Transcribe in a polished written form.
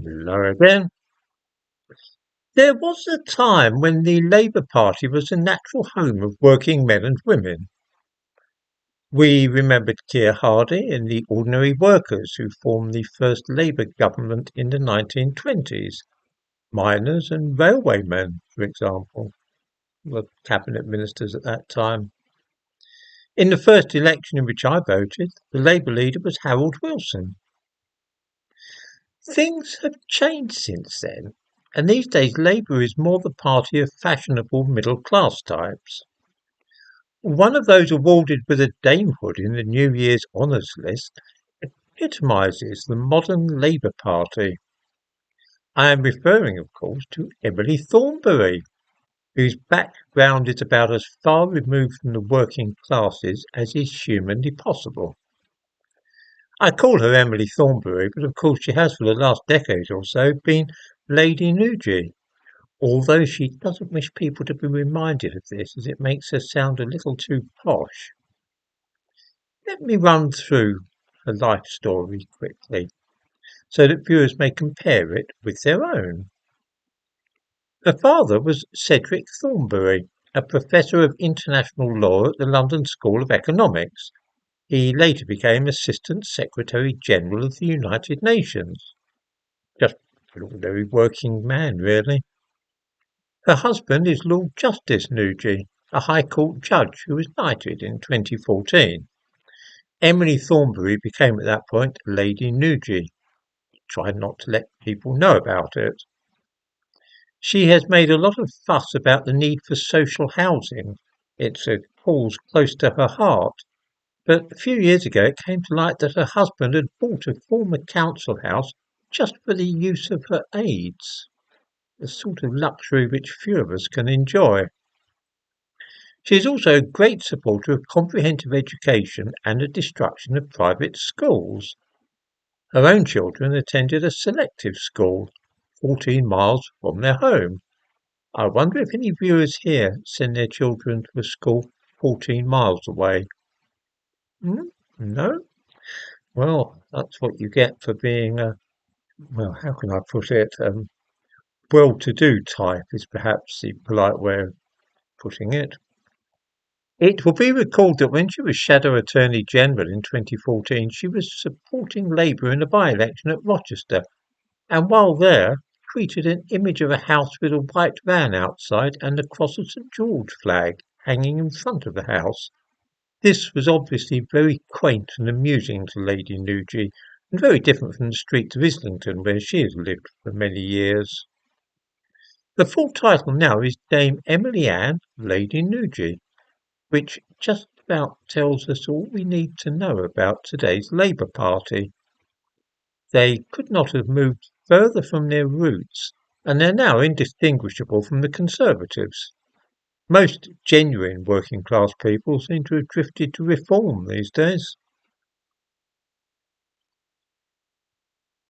Hello again. There was a time when the Labour Party was the natural home of working men and women. We remembered Keir Hardie and the ordinary workers who formed the first Labour government in the 1920s. Miners and railwaymen, for example, were cabinet ministers at that time. In the first election in which I voted, the Labour leader was Harold Wilson. Things have changed since then, and these days Labour is more the party of fashionable middle-class types. One of those awarded with a damehood in the New Year's honours list epitomises the modern Labour Party. I am referring, of course, to Emily Thornberry, whose background is about as far removed from the working classes as is humanly possible. I call her Emily Thornberry, but of course she has for the last decade or so been Lady Nugee, although she doesn't wish people to be reminded of this as it makes her sound a little too posh. Let me run through her life story quickly so that viewers may compare it with their own. Her father was Cedric Thornberry, a professor of international law at the London School of Economics. He later became Assistant Secretary General of the United Nations. Just an ordinary working man, really. Her husband is Lord Justice Nugee, a High Court judge who was knighted in 2014. Emily Thornberry became at that point Lady Nugee. Tried not to let people know about it. She has made a lot of fuss about the need for social housing. It's a cause close to her heart. But a few years ago it came to light that her husband had bought a former council house just for the use of her aides, a sort of luxury which few of us can enjoy. She is also a great supporter of comprehensive education and the destruction of private schools. Her own children attended a selective school 14 miles from their home. I wonder if any viewers here send their children to a school 14 miles away. No? Well, that's what you get for being how can I put it? Well-to-do type is perhaps the polite way of putting it. It will be recalled that when she was Shadow Attorney General in 2014, she was supporting Labour in a by-election at Rochester, and while there, tweeted an image of a house with a white van outside and the Cross of St George flag hanging in front of the house. This was obviously very quaint and amusing to Lady Nugee, and very different from the streets of Islington, where she has lived for many years. The full title now is Dame Emily Ann, Lady Nugee, which just about tells us all we need to know about today's Labour Party. They could not have moved further from their roots, and they're now indistinguishable from the Conservatives. Most genuine working class people seem to have drifted to reform these days.